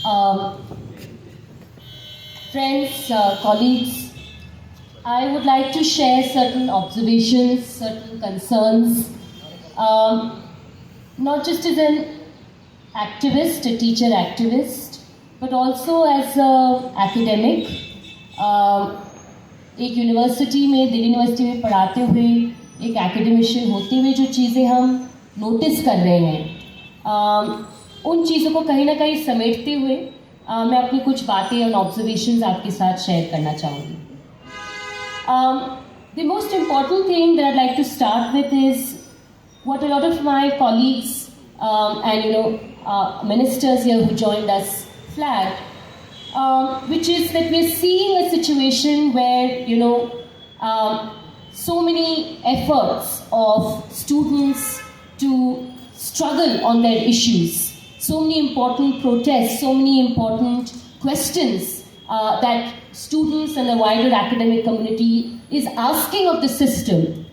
Um, Friends, colleagues, I would like to share certain observations, certain concerns, um, not just as an activist, a teacher activist, but also as an academic. एक university में, Delhi university में पढ़ाते हुए, एक academician होते हुए जो चीज़ें हम नोटिस कर रहे हैं, उन चीज़ों को कहीं ना कहीं समेटते हुए मैं अपनी कुछ बातें और ऑब्जर्वेशंस आपके साथ शेयर करना चाहूँगी. The most important thing that I'd like to start with is what a lot of my colleagues and ministers here who joined us flagged, which is that we're seeing a situation where so many efforts of students to struggle on their issues, so many important protests, so many important questions that students and the wider academic community is asking of the system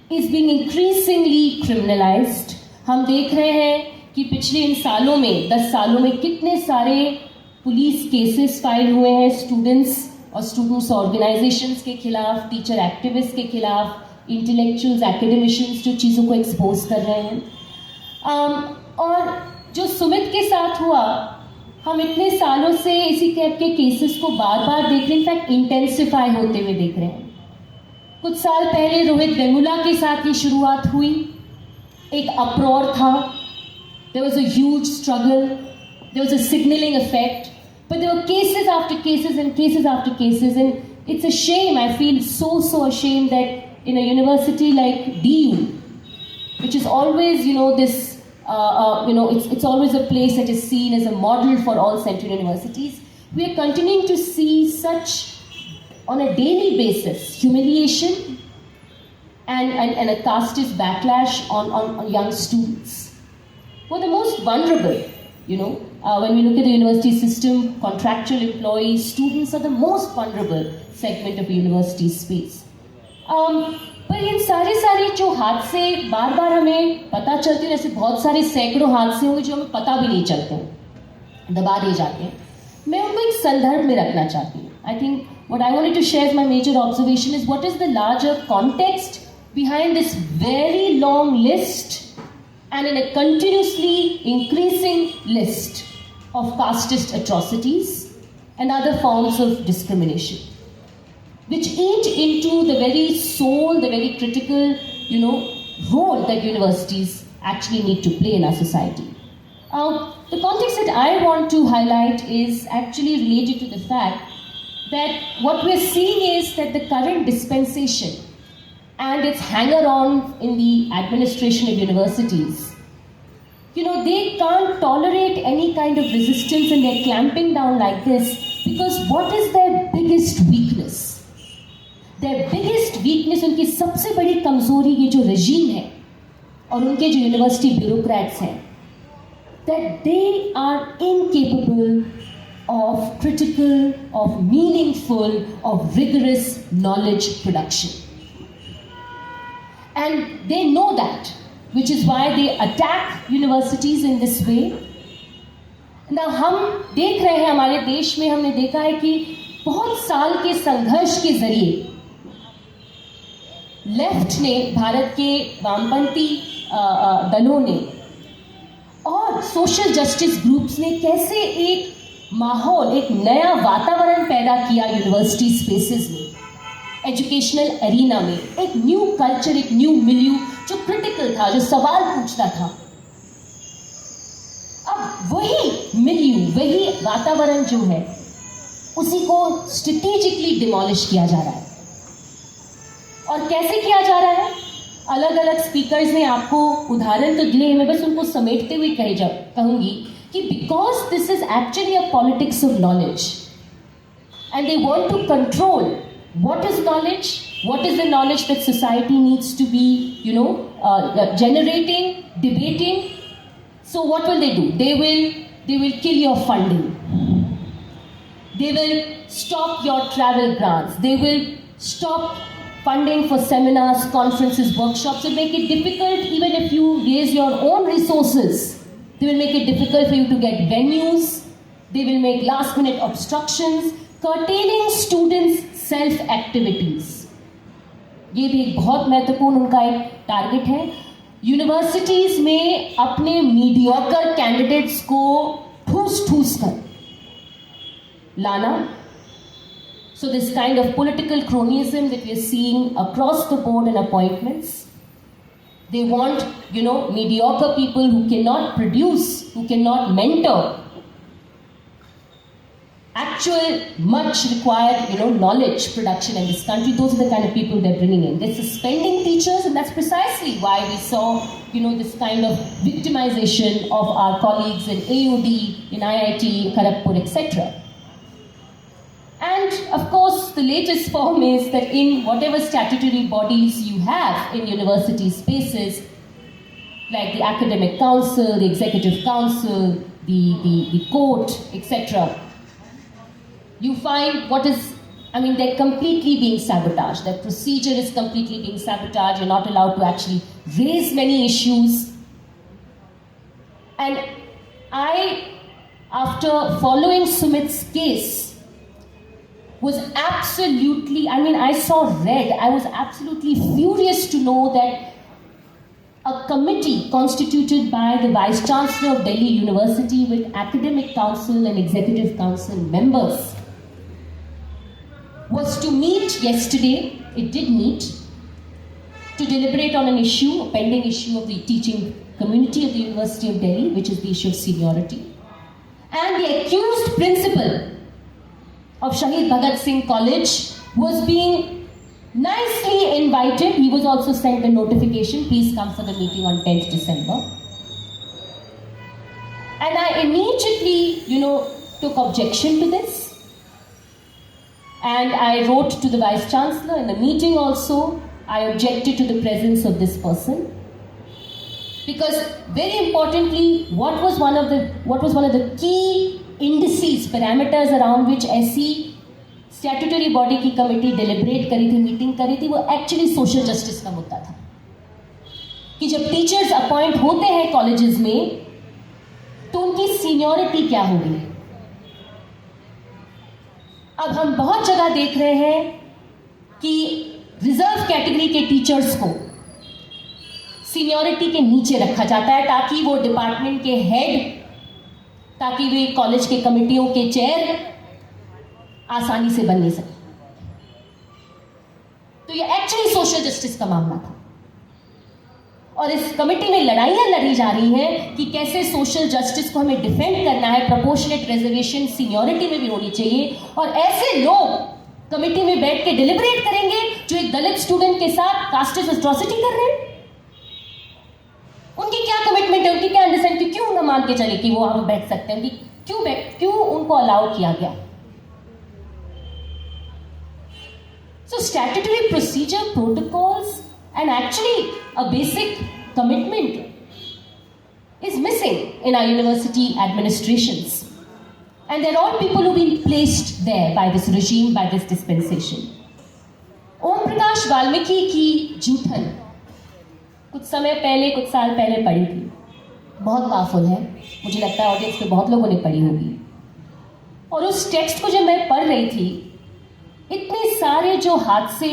is being increasingly criminalized. हम देख रहे हैं कि पिछले इन सालों में, 10 सालों में कितने सारे पुलिस केसेस फाइल हुए हैं स्टूडेंट्स और स्टूडेंट्स ऑर्गेनाइजेशंस के खिलाफ, टीचर एक्टिविस्ट के खिलाफ, इंटेलेक्चुअल्स, एकेडमिशियंस जो चीज़ों को एक्सपोज कर रहे हैं. और जो सुमित के साथ हुआ, हम इतने सालों से इसी टाइप के केसेस को बार बार देख रहे हैं, इनफैक्ट इंटेंसिफाई होते हुए देख रहे हैं. कुछ साल पहले रोहित वेमुला के साथ ये शुरुआत हुई, एक अप्रोर था, there was a huge struggle, there was a signaling effect, but there were cases after cases and cases after cases, and it's a shame. I feel so ashamed that in a university like DU, which is always this it's always a place that is seen as a model for all central universities, we are continuing to see such, on a daily basis, humiliation and a casteist backlash on young students who are the most vulnerable. When we look at the university system, contractual employees, students are the most vulnerable segment of university space. पर इन सारे जो हादसे बार बार हमें पता चलते हैं, ऐसे बहुत सारे सैकड़ों हादसे होंगे जो हमें पता भी नहीं चलते हैं, दबा दिए जाते हैं. मैं उनको एक संदर्भ में रखना चाहती हूँ. I think what I wanted to share as my major observation is what is the larger context behind this very long list and in a continuously increasing list of casteist atrocities and other forms of discrimination, which eat into the very soul, the very critical, role that universities actually need to play in our society. The context that I want to highlight is actually related to the fact that what we're seeing is that the current dispensation and its hanger-on in the administration of universities, they can't tolerate any kind of resistance and they're clamping down like this because what is their biggest weakness? Their biggest weakness, उनकी सबसे बड़ी कमजोरी ये जो regime है और उनके जो university bureaucrats हैं, that they are incapable of critical, of meaningful, of rigorous knowledge production. And they know that, which is why they attack universities in this way. Now, हम देख रहे हैं हमारे देश में, हमने देखा है कि बहुत साल के संघर्ष के जरिए लेफ्ट ने, भारत के वामपंथी दलों ने और सोशल जस्टिस ग्रुप्स ने कैसे एक माहौल, एक नया वातावरण पैदा किया यूनिवर्सिटी स्पेसेस में, एजुकेशनल एरिना में, एक न्यू कल्चर, एक न्यू मिल्यू जो क्रिटिकल था, जो सवाल पूछता था. अब वही मिल्यू, वही वातावरण जो है, उसी को स्ट्रेटेजिकली डिमोलिश किया जा रहा है. और कैसे किया जा रहा है? अलग अलग स्पीकर्स ने आपको उदाहरण तो दिए, मैं बस उनको समेटते हुए कहूंगी कि because this is actually a politics of knowledge and they want to control what is knowledge, what is the knowledge that society needs to be generating, debating. So what will they do? They will kill your funding, they will stop your travel grants, they will stop funding for seminars, conferences, workshops, and make it difficult. Even if you raise your own resources, they will make it difficult for you to get venues. They will make last minute obstructions, curtailing students' self activities. ये भी एक बहुत महत्वपूर्ण उनका एक target है. Universities में अपने मीडियोकर कैंडिडेट्स को ठूस कर लाना. So this kind of political cronyism that we are seeing across the board in appointments, they want, mediocre people who cannot produce, who cannot mentor actual much required knowledge production in this country. Those are the kind of people they're bringing in. They're suspending teachers, and that's precisely why we saw this kind of victimization of our colleagues in AUD, in IIT Kharagpur, etc. And of course the latest form is that in whatever statutory bodies you have in university spaces, like the academic council, the executive council, the court, etc., you find they're completely being sabotaged. Their procedure is completely being sabotaged. You're not allowed to actually raise many issues. And after following Sumit's case, was absolutely, I saw red. I was absolutely furious to know that a committee constituted by the Vice Chancellor of Delhi University with Academic Council and Executive Council members was to meet yesterday. It did meet to deliberate on an issue, a pending issue of the teaching community of the University of Delhi, which is the issue of seniority. And the accused principal of Shahid Bhagat Singh College was being nicely invited. He was also sent a notification, please come for the meeting on 10th December. And I immediately, took objection to this. And I wrote to the Vice Chancellor in the meeting also. I objected to the presence of this person. Because very importantly, what was one of the key indices, parameters around which ऐसी statutory body की committee deliberate करी थी, meeting करी थी, वो actually social justice का मुद्दा था. कि जब teachers appoint होते हैं colleges में, तो उनकी seniority क्या होगी? अब हम बहुत जगह देख रहे हैं कि रिजर्व कैटेगरी के टीचर्स को सीनियरिटी के नीचे रखा जाता है ताकि वो डिपार्टमेंट के हेड, ताकि वे कॉलेज के कमेटियों के चेयर आसानी से बन नहीं सके. तो ये एक्चुअली सोशल जस्टिस का मामला था. और इस कमेटी में लड़ाइयां लड़ी जा रही हैं कि कैसे सोशल जस्टिस को हमें डिफेंड करना है. प्रोपोर्शनेट रिजर्वेशन सीनियरिटी में भी होनी चाहिए. और ऐसे लोग कमेटी में बैठ के डिलिबरेट करेंगे जो एक दलित स्टूडेंट के साथ कास्टिस्ट एट्रोसिटी कर रहे हैं. उनकी क्या कमिटमेंट है, उनकी क्या अंडरस्टैंडिंग, क्यों ना मान के चले कि वो वहां पर बैठ सकते हैं, क्यों उनको अलाउ किया गया. So statutory procedure, protocols, and actually a basic commitment is missing in our university administrations. And they're all people who've been placed there by this regime, by this dispensation. Om Prakash Valmiki की जूठन कुछ समय पहले, कुछ साल पहले पढ़ी थी. बहुत पावरफुल है. मुझे लगता है ऑडियंस में बहुत लोगों ने पढ़ी होगी. और उस टेक्स्ट को जब मैं पढ़ रही थी, इतने सारे जो हादसे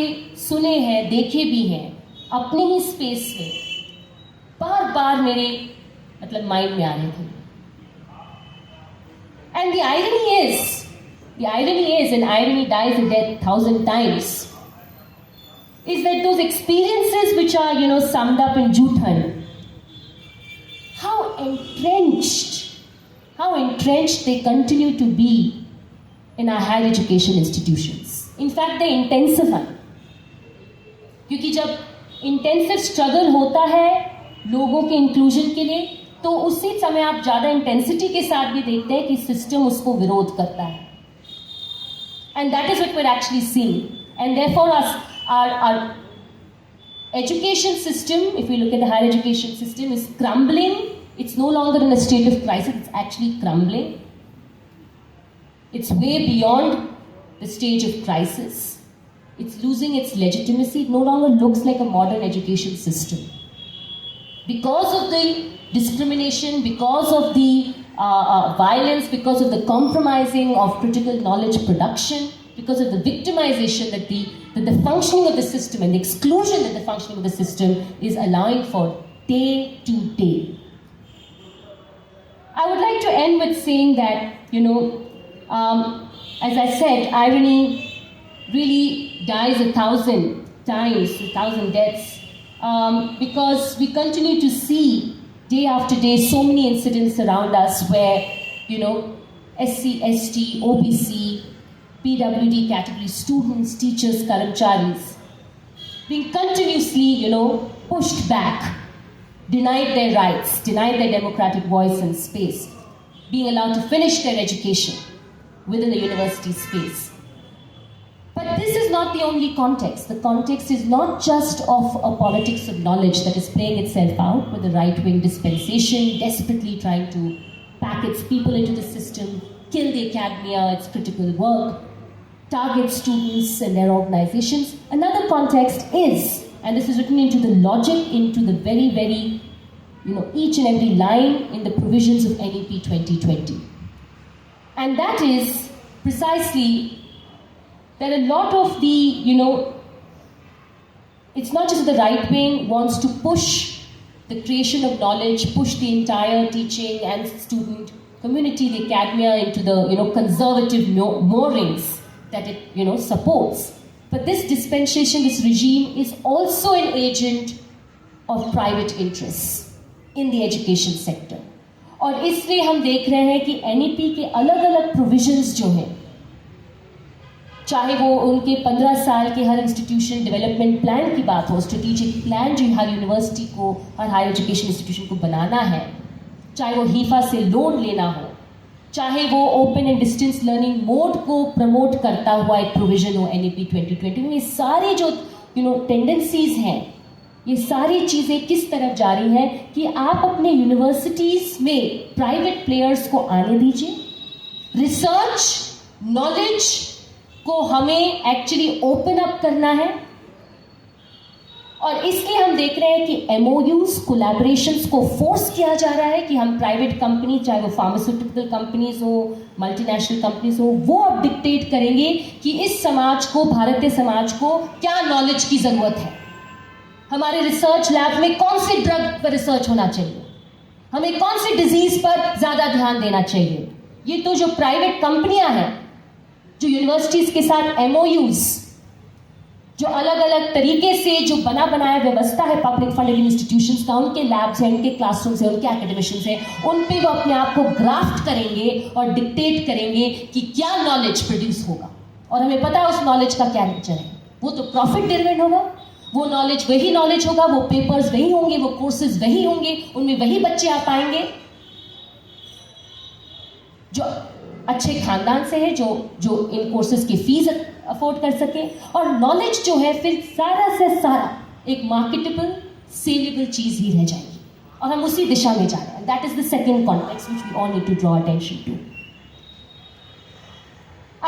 सुने हैं, देखे भी हैं अपने ही स्पेस में, बार बार मेरे माइंड में आ रहे थे. And the irony is, and irony dies a death 1,000 times, is that those experiences which are summed up in Juthan, how entrenched they continue to be in our higher education institutions. In fact, they intensify. क्योंकि जब intensive struggle होता है लोगों के inclusion के लिए, तो उसी समय आप ज़्यादा इंटेंसिटी के साथ भी देखते हैं कि सिस्टम उसको विरोध करता है. And that is what we're actually seeing. And therefore, our education system, if we look at the higher education system, is crumbling. It's no longer in a state of crisis, it's actually crumbling. It's way beyond the stage of crisis. It's losing its legitimacy. It no longer looks like a modern education system. Because of the discrimination, because of the violence, because of the compromising of critical knowledge production, because of the victimization that the functioning of the system and the exclusion that the functioning of the system is allowing for day to day. I would like to end with saying that, as I said, irony really dies 1,000 times, 1,000 deaths, because we continue to see day after day so many incidents around us where, SC, ST, OBC, PWD category students, teachers, karamcharis being continuously, pushed back, denied their rights, denied their democratic voice and space, being allowed to finish their education within the university space. But this is not the only context. The context is not just of a politics of knowledge that is playing itself out with the right-wing dispensation, desperately trying to pack its people into the system, kill the academia, its critical work, target students and their organizations. Another context is, and this is written into the logic, into the very, very, each and every line in the provisions of NEP 2020. And that is precisely that a lot of the, it's not just the right wing wants to push the creation of knowledge, push the entire teaching and student community, the academia, into the, conservative moorings that it, supports. But this dispensation, this regime is also an agent of private interests in the education sector. और इसलिए हम देख रहे हैं कि NEP के अलग अलग प्रोविजंस जो हैं, चाहे वो उनके 15 साल के हर इंस्टीट्यूशन डेवलपमेंट प्लान की बात हो, स्ट्रेटेजिक प्लान जो हर यूनिवर्सिटी को, हर हायर एजुकेशन इंस्टीट्यूशन को बनाना है, चाहे वो हीफा से लोन लेना हो, चाहे वो open and distance learning mode को प्रमोट करता हुआ एक प्रोविजन हो NEP 2020 में, ये सारी जो टेंडेंसीज हैं, ये सारी चीज़ें किस तरफ जा रही हैं कि आप अपने यूनिवर्सिटीज में प्राइवेट प्लेयर्स को आने दीजिए, रिसर्च नॉलेज को हमें एक्चुअली ओपन अप करना है। और इसलिए हम देख रहे हैं कि MOUs, कोलैबोरेशंस को फोर्स किया जा रहा है कि हम प्राइवेट कंपनी, चाहे वो फार्मास्यूटिकल कंपनीज हो, मल्टीनेशनल कंपनीज हो, वो अब डिक्टेट करेंगे कि इस समाज को, भारतीय समाज को क्या नॉलेज की जरूरत है, हमारे रिसर्च लैब में कौन से ड्रग पर रिसर्च होना चाहिए, हमें कौन सी डिजीज पर ज्यादा ध्यान देना चाहिए। ये तो जो प्राइवेट कंपनियां हैं, जो यूनिवर्सिटीज के साथ MOUs, जो अलग अलग तरीके से जो बना बनाया व्यवस्था है पब्लिक फंडेड इंस्टीट्यूशंस का, उनके लैब्स हैं, उनके क्लासरूम्स हैं, उनके एकेडमिशियंस हैं, उन पे वो अपने आप को ग्राफ्ट करेंगे और डिक्टेट करेंगे कि क्या नॉलेज प्रोड्यूस होगा। और हमें पता है उस नॉलेज का क्या नेचर है, वो तो प्रॉफिट ड्रिवन होगा, वो नॉलेज वही नॉलेज होगा, वो पेपर्स वही होंगे, वो कोर्सेज वही होंगे, उनमें वही बच्चे आ पाएंगे जो अच्छे खानदान से है, जो इन कोर्सेज की फीस अफोर्ड कर सके। और नॉलेज जो है फिर सारा से सारा एक मार्केटेबल, सेलेबल चीज ही रह जाएगी, और हम उसी दिशा में जा रहे हैं। That is the second context which we all need to draw attention to.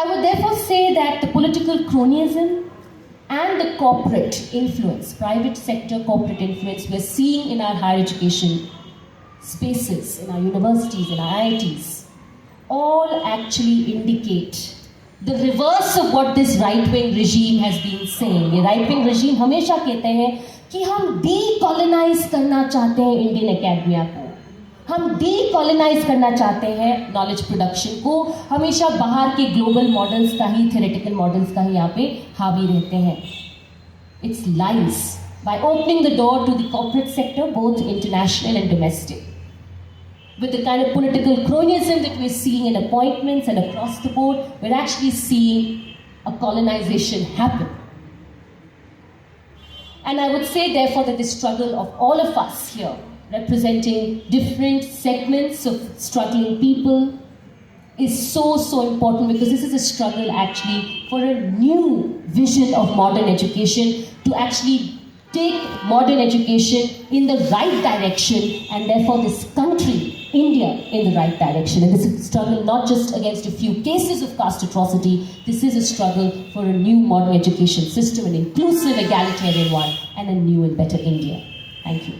I would therefore say that the political cronyism and the corporate influence, private sector corporate influence we're seeing in our higher education spaces, in our universities, in our IITs, all actually indicate the reverse of what this right-wing regime has been saying. ये right-wing regime हमेशा कहते हैं कि हम decolonize करना चाहते हैं Indian academia को, हम decolonize करना चाहते हैं नॉलेज प्रोडक्शन को, हमेशा बाहर के ग्लोबल मॉडल्स का ही, थ्योरेटिकल मॉडल्स का ही यहाँ पे हावी रहते हैं। It's lies. By opening the door to the corporate sector, both international and domestic, with the kind of political cronyism that we're seeing in appointments and across the board, we're actually seeing a colonization happen. And I would say, therefore, that the struggle of all of us here, representing different segments of struggling people, is so important, because this is a struggle actually for a new vision of modern education, to actually take modern education in the right direction, and therefore this country, India, in the right direction. And this is a struggle not just against a few cases of caste atrocity, this is a struggle for a new modern education system, an inclusive, egalitarian one, and a new and better India. Thank you.